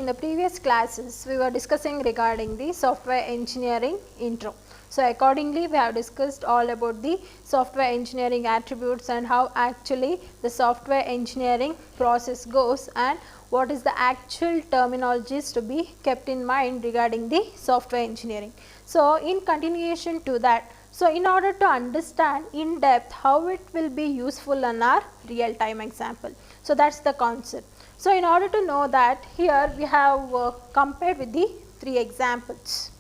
in the previous classes we were discussing regarding the software engineering intro. So, accordingly we have discussed all about the software engineering attributes and how actually the software engineering process goes and what is the actual terminologies to be kept in mind regarding the software engineering. So, in continuation to that, so in order to understand in depth how it will be useful in our real time example. So, that is the concept. So, in order to know that, here we have compared with the 3 examples.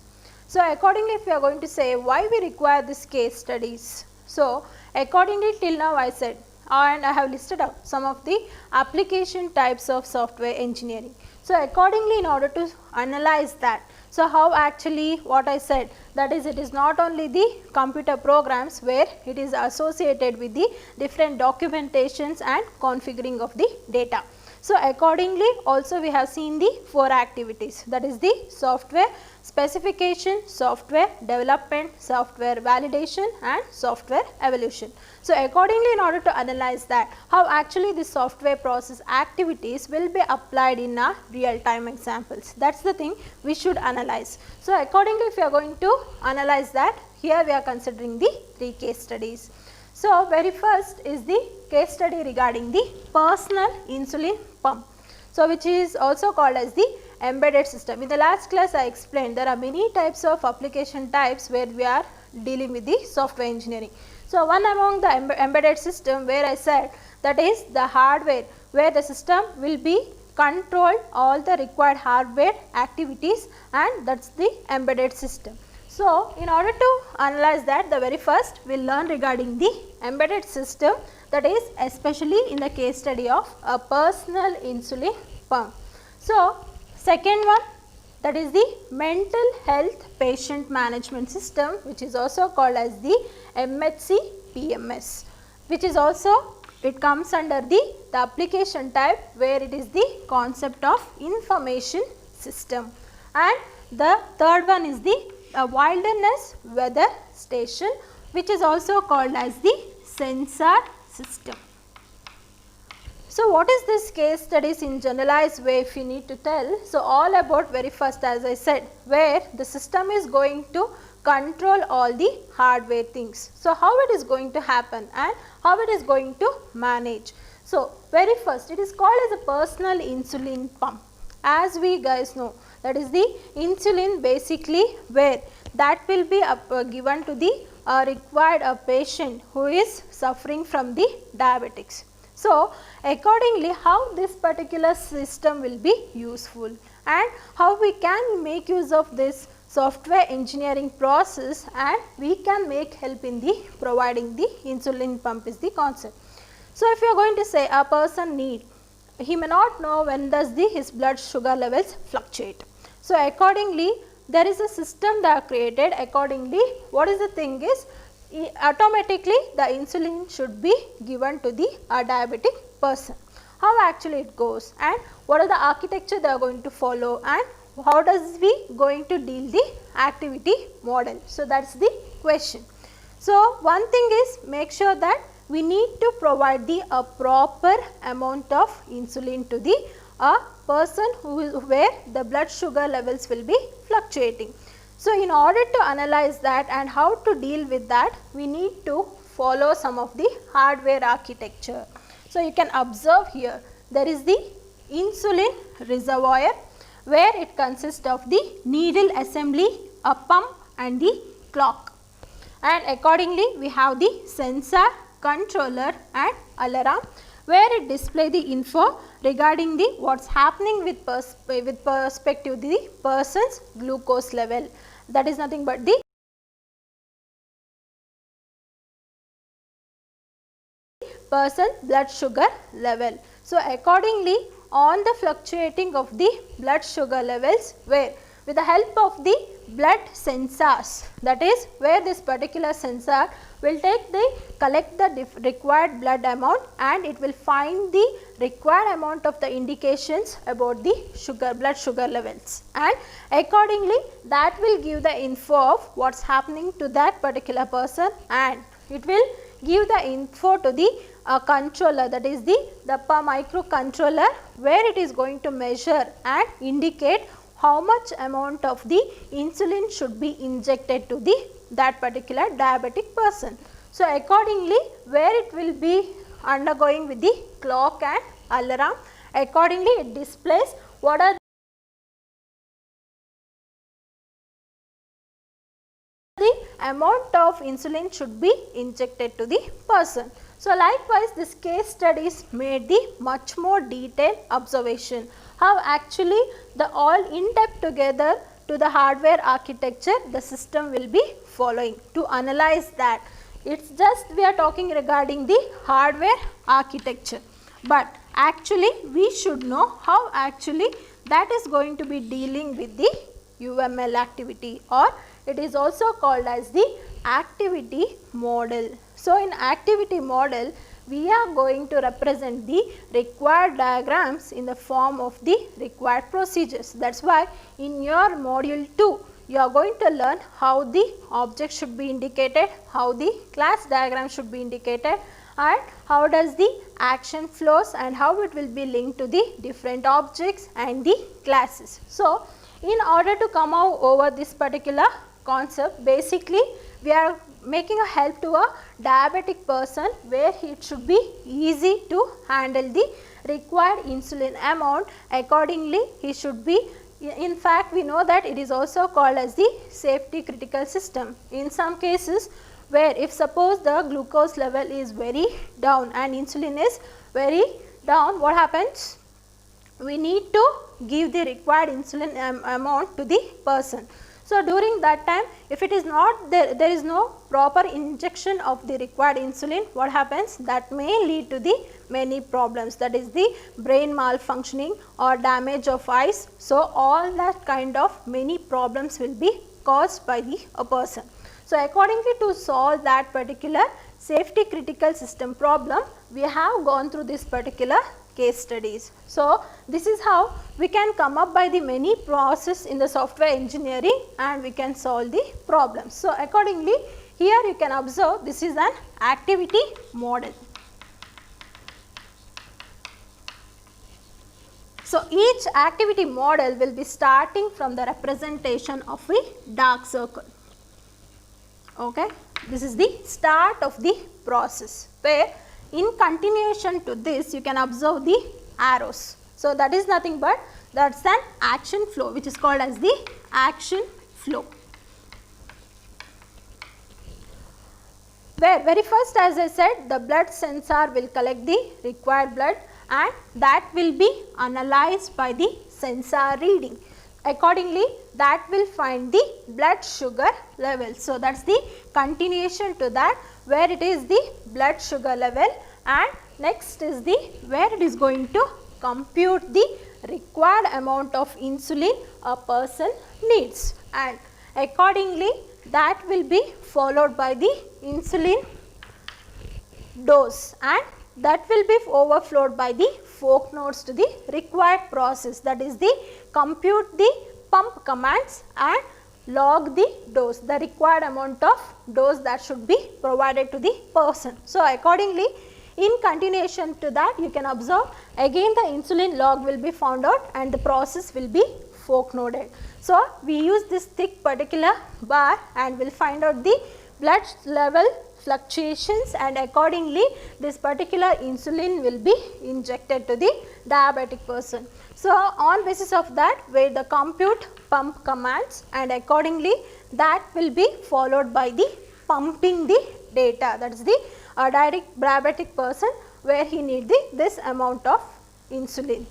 So, accordingly if we are going to say why we require this case studies. So, accordingly till now I said and I have listed out some of the application types of software engineering. So, accordingly in order to analyze that, so how actually what I said, that is it is not only the computer programs where it is associated with the different documentations and configuring of the data. So, accordingly also we have seen the 4 activities, that is the software specification, software development, software validation and software evolution. So, accordingly in order to analyze that how actually the software process activities will be applied in our real time examples, that is the thing we should analyze. So, accordingly if we are going to analyze that, here we are considering the 3 case studies. So, very first is the case study regarding the personal insulin pump. So, which is also called as the embedded system. In the last class I explained there are many types of application types where we are dealing with the software engineering. So, one among the embedded system where I said that is the hardware where the system will be control all the required hardware activities and that is the embedded system. So, in order to analyze that, the very first we will learn regarding the embedded system, that is especially in the case study of a personal insulin pump. So, second one, that is the mental health patient management system, which is also called as the MHC PMS, which is also it comes under the application type where it is the concept of information system. And the third one is the wilderness weather station, which is also called as the sensor system. So, what is this case studies in generalized way if you need to tell? So, all about very first as I said where the system is going to control all the hardware things. So, how it is going to happen and how it is going to manage. So, very first it is called as a personal insulin pump. As we guys know, that is the insulin basically where that will be given to the required patient who is suffering from the diabetics. So, accordingly how this particular system will be useful and how we can make use of this software engineering process and we can make help in the providing the insulin pump is the concept. So, if you are going to say a person he may not know when does his blood sugar levels fluctuate. So, accordingly there is a system that are created, accordingly what is the thing is automatically the insulin should be given to the diabetic person. How actually it goes and what are the architecture they are going to follow and how does we going to deal the activity model. So, that is the question. So, one thing is make sure that we need to provide the proper amount of insulin to the person where the blood sugar levels will be fluctuating. So, in order to analyze that and how to deal with that, we need to follow some of the hardware architecture. So, you can observe here there is the insulin reservoir where it consists of the needle assembly, a pump and the clock. And accordingly we have the sensor, controller and alarm where it display the info regarding the what is happening with perspective to the person's glucose level, that is nothing but the person blood sugar level. So, accordingly on the fluctuating of the blood sugar levels where with the help of the blood sensors, that is where this particular sensor will collect the required blood amount and it will find the required amount of the indications about the blood sugar levels and accordingly that will give the info of what is happening to that particular person and it will give the info to the controller, that is the microcontroller, where it is going to measure and indicate how much amount of the insulin should be injected to that particular diabetic person. So, accordingly where it will be undergoing with the clock and alarm, accordingly it displays what are the amount of insulin should be injected to the person. So, likewise this case studies made the much more detailed observation how actually the all in depth together to the hardware architecture the system will be following to analyze that. It is just we are talking regarding the hardware architecture, but actually we should know how actually that is going to be dealing with the UML activity, or it is also called as the activity model. So, in activity model we are going to represent the required diagrams in the form of the required procedures. That is why in your module 2 you are going to learn how the object should be indicated, how the class diagram should be indicated, and how does the action flows and how it will be linked to the different objects and the classes. So, in order to come out over this particular concept, basically we are making a help to a diabetic person where it should be easy to handle the required insulin amount. Accordingly he should be, in fact we know that it is also called as the safety critical system. In some cases where if suppose the glucose level is very down and insulin is very down, what happens? We need to give the required insulin amount to the person. So, during that time if it is not there is no proper injection of the required insulin, what happens? That may lead to the many problems, that is the brain malfunctioning or damage of eyes. So, all that kind of many problems will be caused by the person. So, accordingly to solve that particular safety critical system problem, we have gone through this particular case studies. So, this is how we can come up by the many process in the software engineering and we can solve the problems. So, accordingly here you can observe this is an activity model. So, each activity model will be starting from the representation of a dark circle. Okay. This is the start of the process, where in continuation to this you can observe the arrows. So, that is nothing but that is an action flow which is called as the action flow. Where very first, as I said, the blood sensor will collect the required blood and that will be analyzed by the sensor reading. Accordingly, that will find the blood sugar level. So, that is the continuation to that, where it is the blood sugar level, and next is the where it is going to compute the required amount of insulin a person needs, and accordingly that will be followed by the insulin dose, and that will be overflowed by the fork nodes to the required process, that is the compute the pump commands and log the dose, the required amount of dose that should be provided to the person. So, accordingly in continuation to that you can observe again the insulin log will be found out and the process will be fork noded. So, we use this thick particular bar and will find out the blood level fluctuations, and accordingly this particular insulin will be injected to the diabetic person. So, on basis of that where the compute pump commands, and accordingly that will be followed by the pumping the data, that is the diabetic person where he need this amount of insulin,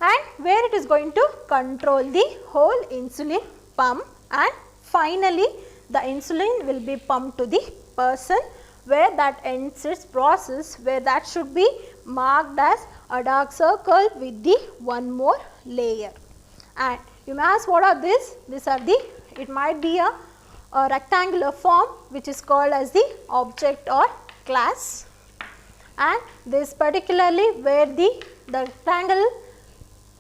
and where it is going to control the whole insulin pump, and finally the insulin will be pumped to the person where that ends its process, where that should be marked as a dark circle with the one more layer. And you may ask, what are these? These are the, it might be a rectangular form which is called as the object or class, and this particularly where the rectangle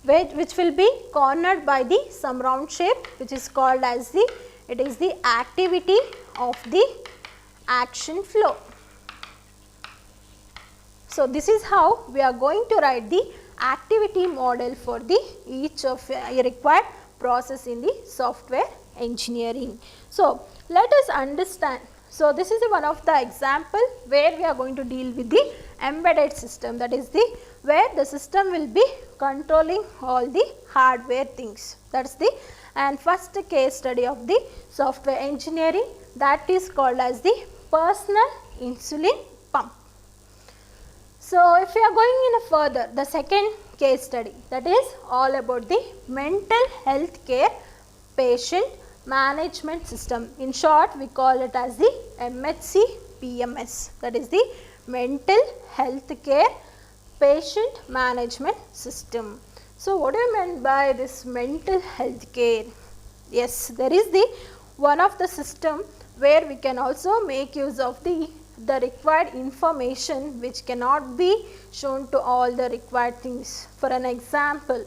which will be cornered by the some round shape which is called as the, it is the activity of the action flow. So, this is how we are going to write the activity model for the each of required process in the software engineering. So, let us understand. So, this is one of the example where we are going to deal with the embedded system, that is the where the system will be controlling all the hardware things. That is the and first case study of the software engineering, that is called as the personal insulin pump. So, if we are going in a further, the second case study, that is all about the mental health care patient management system. In short, we call it as the MHC PMS, that is the mental health care patient management system. So, what do you mean by this mental health care? Yes, there is the one of the system where we can also make use of the required information which cannot be shown to all the required things. For an example,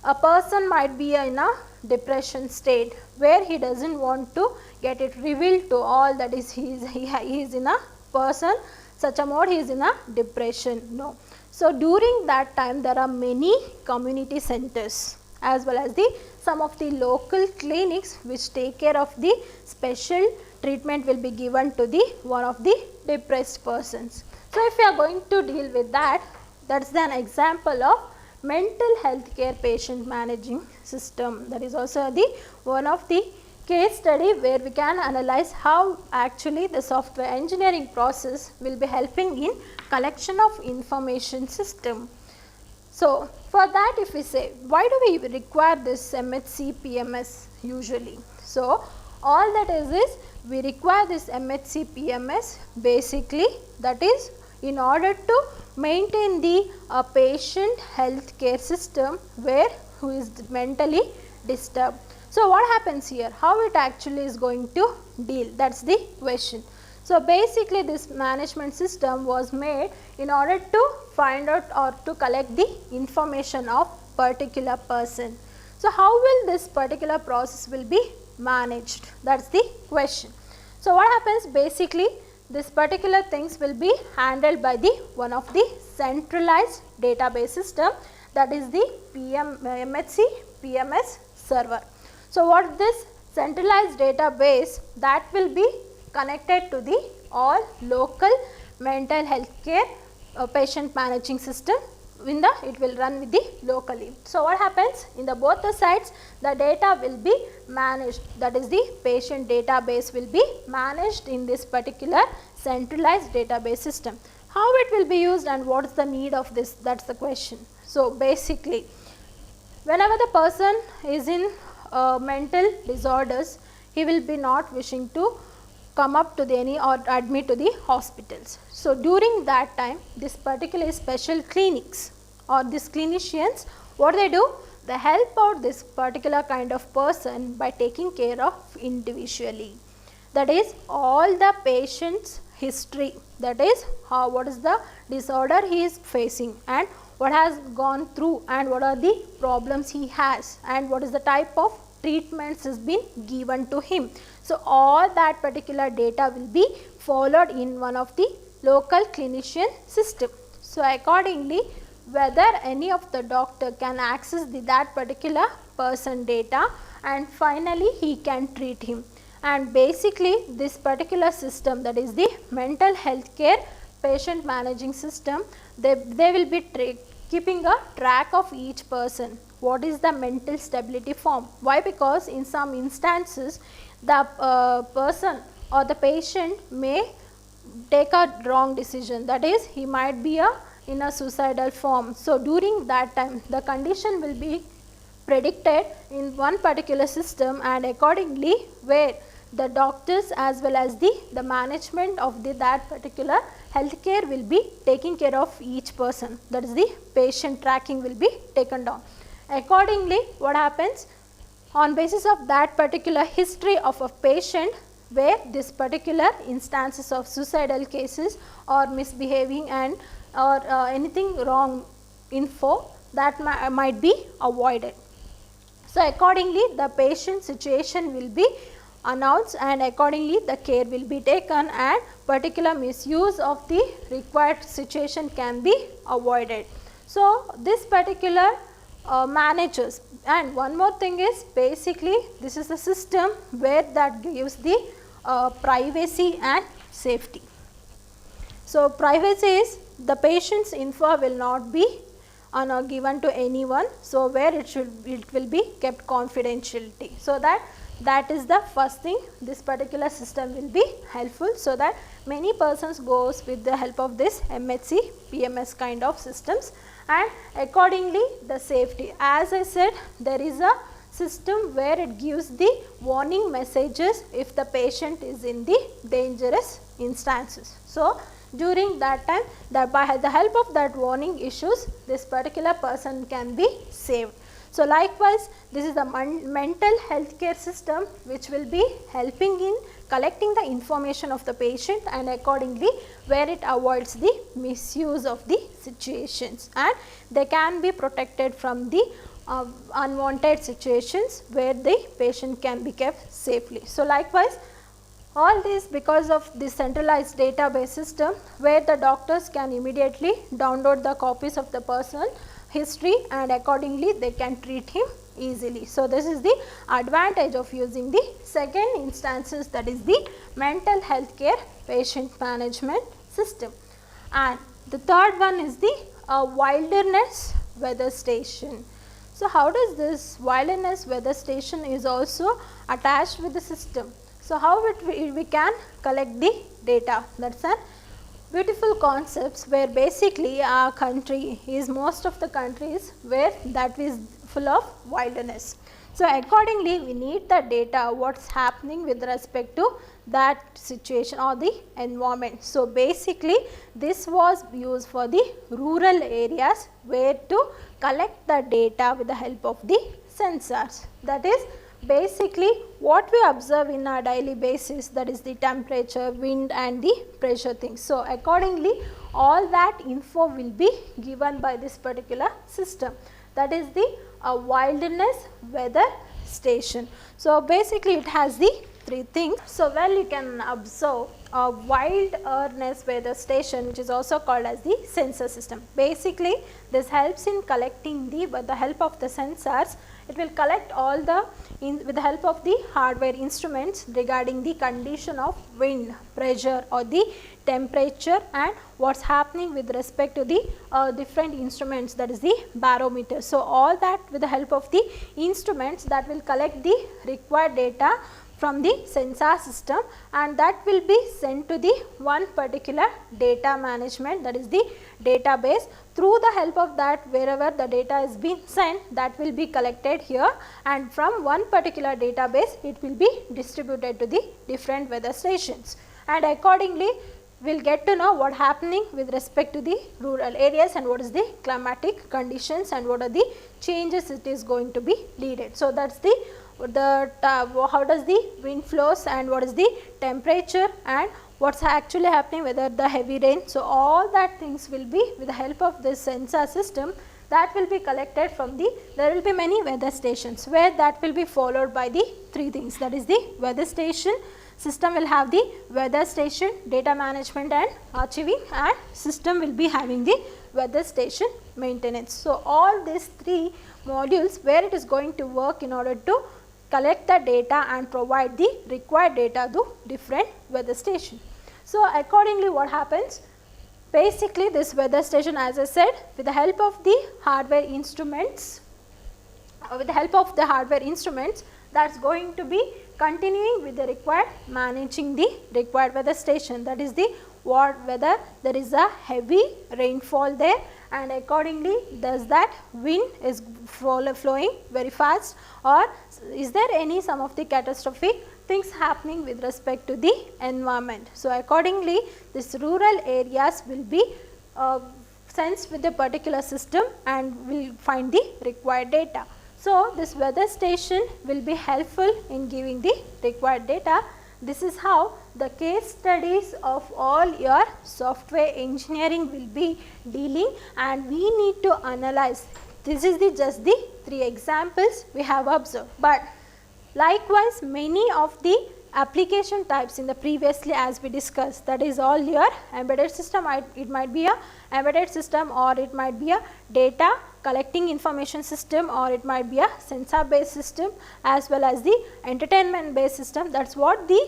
a person might be in a depression state where he does not want to get it revealed to all, that is he is in a person such a mode, he is in a depression. No. So, during that time there are many community centers as well as the some of the local clinics which take care of the special treatment will be given to the one of the depressed persons. So, if we are going to deal with that, that is an example of mental health care patient managing system. That is also the one of the case study where we can analyze how actually the software engineering process will be helping in collection of information system. So, for that if we say why do we require this MHC PMS usually? So, all that is we require this MHC PMS basically, that is in order to maintain the patient health care system where who is mentally disturbed. So, what happens here? How it actually is going to deal? That is the question. So, basically this management system was made in order to find out or to collect the information of particular person. So, how will this particular process will be managed? That is the question. So, what happens basically this particular things will be handled by the one of the centralized database system, that is the MHC PMS server. So, what this centralized database that will be connected to the all local mental health care patient managing system in the it will run with the locally. So, what happens in the both the sides the data will be managed, that is the patient database will be managed in this particular centralized database system. How it will be used and what is the need of this, that is the question. So, basically whenever the person is in mental disorders, he will be not wishing to come up to the any or admit to the hospitals. So, during that time this particular special clinics or these clinicians, what they do? They help out this particular kind of person by taking care of individually. That is all the patient's history, that is how what is the disorder he is facing and what has gone through and what are the problems he has and what is the type of treatments has been given to him. So, all that particular data will be followed in one of the local clinician system. So, accordingly whether any of the doctor can access that particular person data and finally he can treat him. And basically this particular system, that is the mental health care patient managing system, they will be keeping a track of each person. What is the mental stability form? Why? Because in some instances the person or the patient may take a wrong decision, that is he might be in a suicidal form. So, during that time the condition will be predicted in one particular system and accordingly where the doctors as well as the management of that particular healthcare will be taking care of each person, that is the patient tracking will be taken down. Accordingly what happens, on basis of that particular history of a patient where this particular instances of suicidal cases or misbehaving and or anything wrong info that might be avoided. So, accordingly the patient situation will be announced, and accordingly the care will be taken and particular misuse of the required situation can be avoided. So, this particular manages, and one more thing is basically this is a system where that gives the privacy and safety. So, privacy is the patient's info will not be given to anyone. So, where it will be kept confidentiality. So, that is the first thing, this particular system will be helpful. So, that many persons goes with the help of this MHC PMS kind of systems, and accordingly the safety, as I said, there is a system where it gives the warning messages if the patient is in the dangerous instances. So, during that time, by the help of that warning issues, this particular person can be saved. So, likewise, this is the mental health care system which will be helping in collecting the information of the patient, and accordingly where it avoids the misuse of the situations, and they can be protected from the unwanted situations where the patient can be kept safely. So, likewise, all this because of the centralized database system where the doctors can immediately download the copies of the personal history, and accordingly they can treat him easily. So, this is the advantage of using the second instances, that is the mental health care patient management system. And the third one is the wilderness weather station. So, how does this wilderness weather station is also attached with the system? So, how we can collect the data? That is a beautiful concepts where basically our country is, most of the countries where that is full of wilderness. So, accordingly we need the data what is happening with respect to that situation or the environment. So, basically this was used for the rural areas where to collect the data with the help of the sensors. That is basically what we observe in our daily basis, that is the temperature, wind and the pressure things. So, accordingly all that info will be given by this particular system, that is the wilderness weather station. So, basically it has the three things. So, well, you can observe a wilderness weather station which is also called as the sensor system. Basically this helps in collecting the, with the help of the sensors, it will collect all the with the help of the hardware instruments regarding the condition of wind, pressure or the temperature, and what is happening with respect to the different instruments, that is the barometer. So, all that with the help of the instruments that will collect the required data from the sensor system, and that will be sent to the one particular data management, that is the database. Through the help of that, wherever the data is being sent, that will be collected here, and from one particular database it will be distributed to the different weather stations, and accordingly we will get to know what is happening with respect to the rural areas and what is the climatic conditions and what are the changes it is going to be needed. So, that is the how does the wind flows and what is the temperature and what is actually happening, whether the heavy rain. So, all that things will be with the help of this sensor system that will be collected from the, there will be many weather stations where that will be followed by the three things, that is the weather station system will have the weather station, data management and archiving, and system will be having the weather station maintenance. So, all these three modules where it is going to work in order to collect the data and provide the required data to different weather station. So, accordingly what happens, basically this weather station, as I said, with the help of the hardware instruments, that is going to be continuing with the required managing the required weather station, that is the whether there is a heavy rainfall there, and accordingly does that wind is flowing very fast, or is there any some of the catastrophic things happening with respect to the environment. So, accordingly this rural areas will be sensed with a particular system and will find the required data. So, this weather station will be helpful in giving the required data. This is how the case studies of all your software engineering will be dealing, and we need to analyze. This is just the three examples we have observed, but likewise many of the application types in the previously as we discussed, that is all your embedded system. It might be a embedded system, or it might be a data collecting information system, or it might be a sensor based system, as well as the entertainment based system. That is what the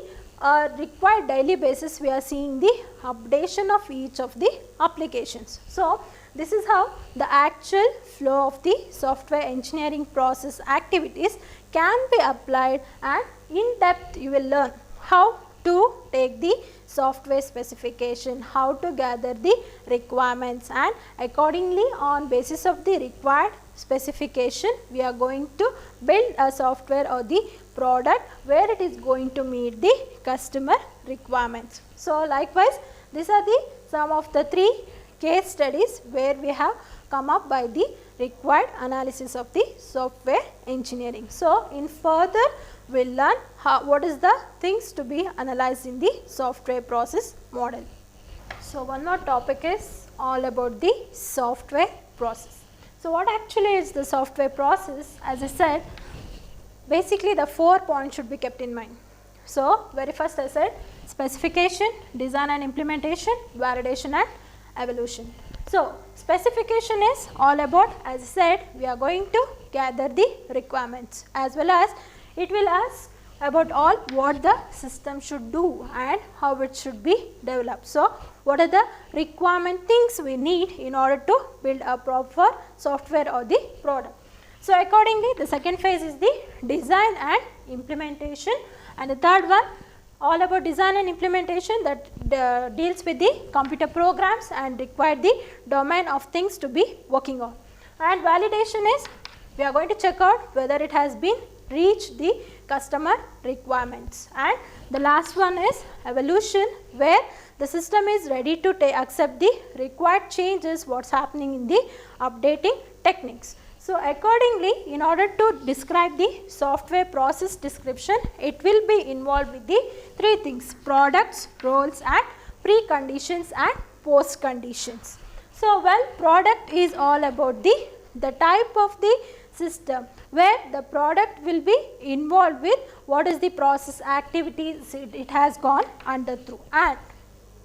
required daily basis we are seeing the updation of each of the applications. So, this is how the actual flow of the software engineering process activities can be applied, and in depth you will learn how to take the software specification, how to gather the requirements, and accordingly on basis of the required specification we are going to build a software or the product where it is going to meet the customer requirements. So, likewise these are the some of the 3 case studies where we have come up by the required analysis of the software engineering. So, in further we will learn what is the things to be analyzed in the software process model. So, one more topic is all about the software process. So, what actually is the software process? As I said, basically the 4 points should be kept in mind. So, very first I said specification, design and implementation, validation and evolution. So, specification is all about, as I said, we are going to gather the requirements, as well as it will ask about all what the system should do and how it should be developed. So, what are the requirement things we need in order to build a proper software or the product. So, accordingly the second phase is the design and implementation, and the third one all about design and implementation, that deals with the computer programs and require the domain of things to be working on. And validation is we are going to check out whether it has been reached the customer requirements. And the last one is evolution, where the system is ready to accept the required changes what is happening in the updating techniques. So, accordingly in order to describe the software process description, it will be involved with the 3 things: products, roles and preconditions and post conditions. So, well, product is all about the type of the system where the product will be involved with what is the process activities it has gone under through. And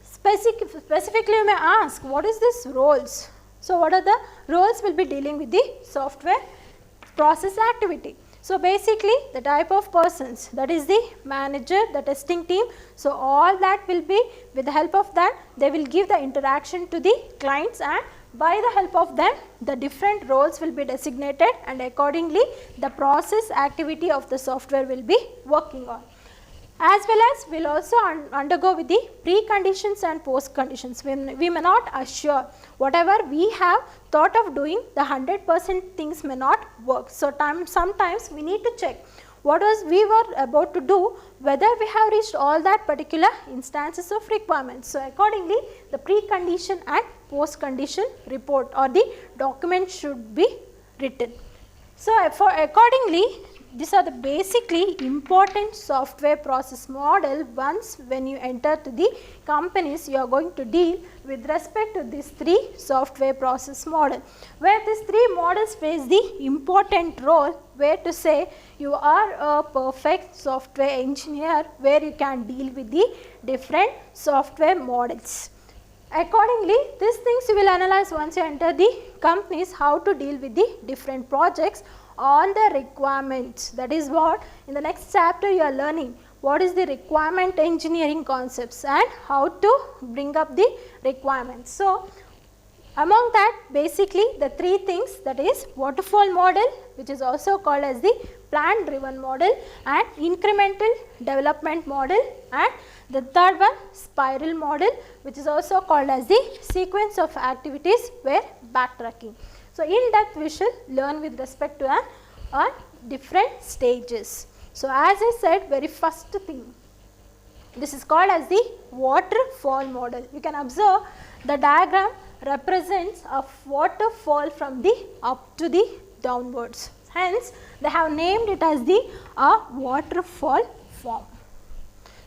specifically you may ask, what is this roles? So, what are the roles will be dealing with the software process activity. So, basically the type of persons, that is the manager, the testing team. So, all that will be with the help of that they will give the interaction to the clients, and by the help of them the different roles will be designated, and accordingly the process activity of the software will be working on. As well as we will also undergo with the preconditions and post conditions. We may not assure whatever we have thought of doing, the 100% things may not work. So, sometimes we need to check what was we were about to do, whether we have reached all that particular instances of requirements. So, accordingly the precondition and post condition report or the document should be written. So, accordingly these are the basically important software process model. Once when you enter to the companies, you are going to deal with respect to these 3 software process model, where these 3 models plays the important role, where to say you are a perfect software engineer where you can deal with the different software models. Accordingly, these things you will analyze once you enter the companies, how to deal with the different projects on the requirements. That is what in the next chapter you are learning, what is the requirement engineering concepts and how to bring up the requirements. So, among that basically the 3 things, that is waterfall model, which is also called as the plan driven model, and incremental development model, and the third one spiral model, which is also called as the sequence of activities where backtracking. So, in depth we shall learn with respect to different stages. So, as I said, very first thing, this is called as the waterfall model. You can observe the diagram represents a waterfall from the up to the downwards. Hence, they have named it as the waterfall form.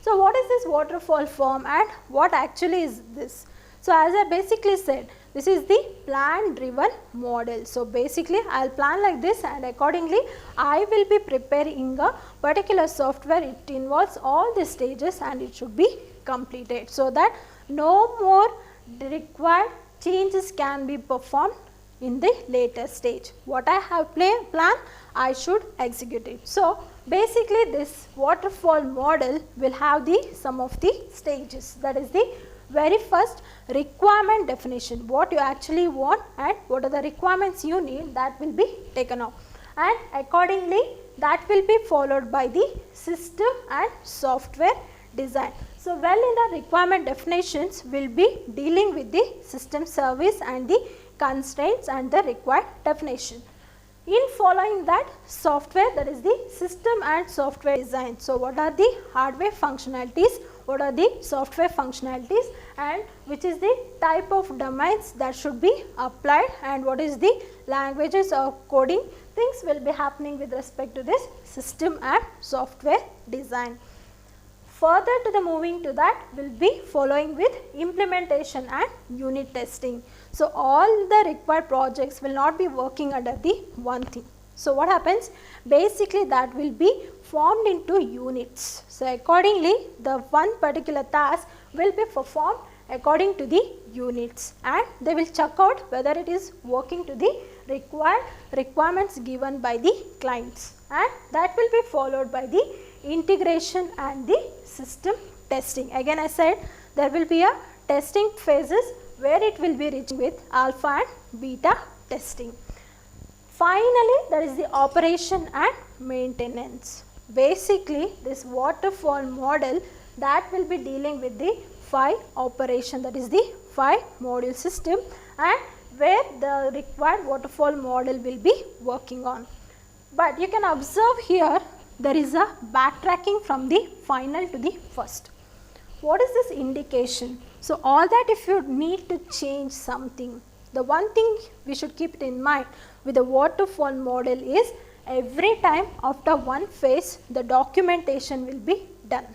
So, what is this waterfall form and what actually is this? So, as I basically said, This is the plan driven model. So, basically I will plan like this, and accordingly I will be preparing a particular software. It involves all the stages and it should be completed, so that no more required changes can be performed in the later stage. What I have planned, I should execute it. So, basically this waterfall model will have the some of the stages. That is the very first requirement definition, what you actually want and what are the requirements you need, that will be taken up, and accordingly that will be followed by the system and software design. So, well, in the requirement definitions we will be dealing with the system service and the constraints and the required definition. In following that, software, that is the system and software design. So, what are the hardware functionalities, what are the software functionalities, and which is the type of domains that should be applied, and what is the languages of coding things will be happening with respect to this system and software design. Further to the moving to that, will be following with implementation and unit testing. So, all the required projects will not be working under the one thing. So, what happens? Basically that will be formed into units. So, accordingly the one particular task will be performed according to the units, and they will check out whether it is working to the requirements given by the clients, and that will be followed by the integration and the system testing. Again I said there will be a testing phases where it will be reaching with alpha and beta testing. Finally, there is the operation and maintenance. Basically this waterfall model that will be dealing with the 5 operation, that is the 5 module system, and where the required waterfall model will be working on. But you can observe here there is a backtracking from the final to the first. What is this indication? So, all that if you need to change something, the one thing we should keep it in mind with the waterfall model is every time after one phase the documentation will be done.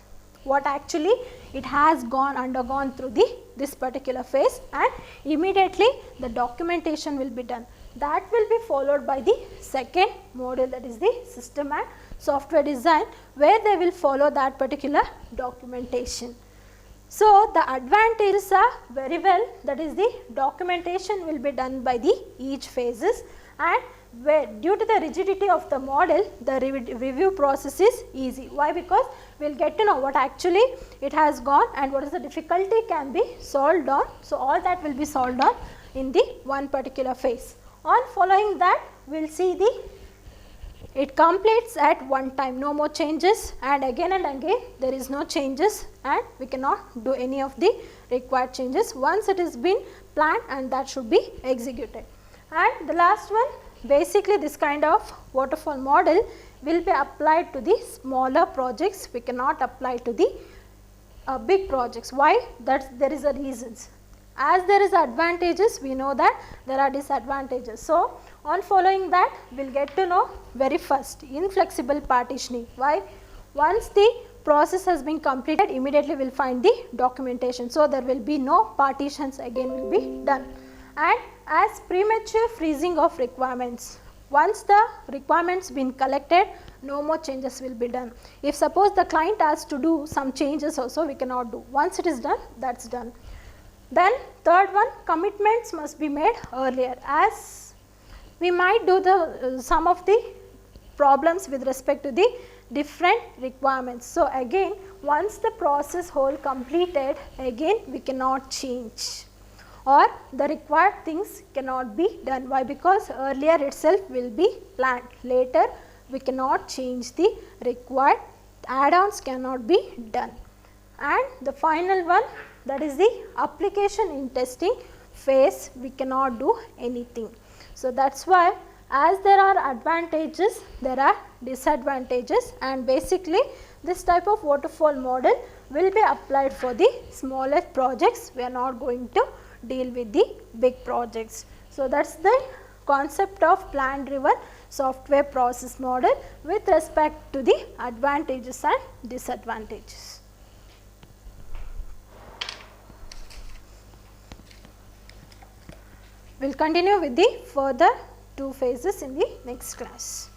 What actually it has undergone through this particular phase, and immediately the documentation will be done. That will be followed by the second module, that is the system and software design, where they will follow that particular documentation. So, the advantages are very well, that is the documentation will be done by the each phases, and where due to the rigidity of the model the review process is easy. Why? Because we will get to know what actually it has gone and what is the difficulty can be solved on. So, all that will be solved on in the one particular phase. On following that we will see it completes at one time, no more changes, and again there is no changes, and we cannot do any of the required changes once it is been planned, and that should be executed. And the last one, basically this kind of waterfall model will be applied to the smaller projects, we cannot apply to the big projects. Why? There is a reasons. As there is advantages, we know that there are disadvantages. So, on following that we will get to know very first inflexible partitioning. Why? Once the process has been completed, immediately we will find the documentation. So, there will be no partitions again will be done. And as premature freezing of requirements, once the requirements been collected, no more changes will be done. If suppose the client has to do some changes also, we cannot do. Once it is done, that is done. Then third one, commitments must be made earlier, as we might do some of the problems with respect to the different requirements. So, again once the process whole completed, again we cannot change, or the required things cannot be done. Why? Because earlier itself will be planned, later we cannot change the required, add-ons cannot be done. And the final one, that is the application in testing phase, we cannot do anything. So, that is why as there are advantages, there are disadvantages, and basically this type of waterfall model will be applied for the smaller projects. We are not going to deal with the big projects. So, that is the concept of plan driven software process model with respect to the advantages and disadvantages. We will continue with the further 2 phases in the next class.